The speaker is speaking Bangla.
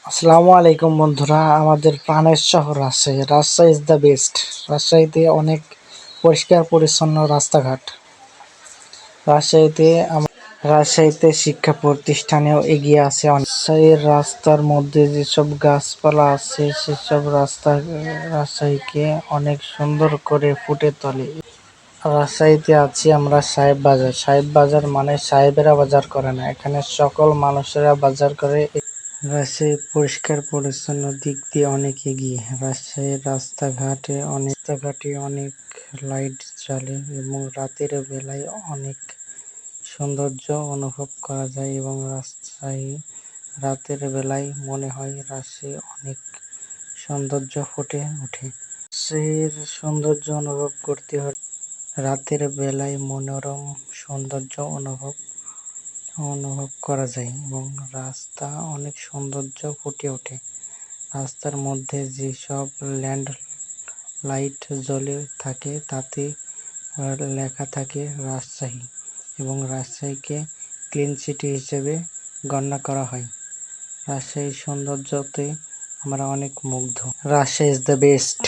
আসসালামু আলাইকুম বন্ধুরা, আমাদের প্রাণের শহর Rajshahi. Rajshahi is the best. রাজশাহীতে অনেক পরিষ্কার পরিচ্ছন্ন রাস্তাঘাট। রাজশাহীতে রাজশাহীতে শিক্ষা প্রতিষ্ঠানেও এগিয়ে আছে অনেক। রাজশাহীর রাস্তার মধ্যে যেসব গাছপালা আছে সেসব রাজশাহীকে অনেক সুন্দর করে ফুটে তোলে। রাজশাহীতে আছি আমরা সাহেব বাজার। সাহেব বাজার মানে সাহেবেরা বাজার করে না, এখানে সকল মানুষেরা বাজার করে। রাজশাহী পরিষ্কার পরিচ্ছন্ন দিক দিয়ে অনেক এগিয়ে। রাজশাহীর রাস্তাঘাটে অনেক লাইট জ্বলে এবং রাতের বেলায় অনেক সৌন্দর্য অনুভব করা যায় এবং রাতের বেলায় মনে হয় রাজশাহী অনেক সৌন্দর্য ফুটে ওঠে। রাজশাহীর সৌন্দর্য অনুভব করতে হলে রাতের বেলায় মনোরম সৌন্দর্য অনুভব করা যায় এবং রাস্তা অনেক সৌন্দর্য ফুটে ওঠে। রাস্তার মধ্যে যেসব ল্যান্ড লাইট জ্বলে থাকে তাতে লেখা থাকে রাজশাহী এবং রাজশাহীকে ক্লিন সিটি হিসেবে গণ্য করা হয়। রাজশাহীর সৌন্দর্যতে আমরা অনেক মুগ্ধ। Rajshahi is the best.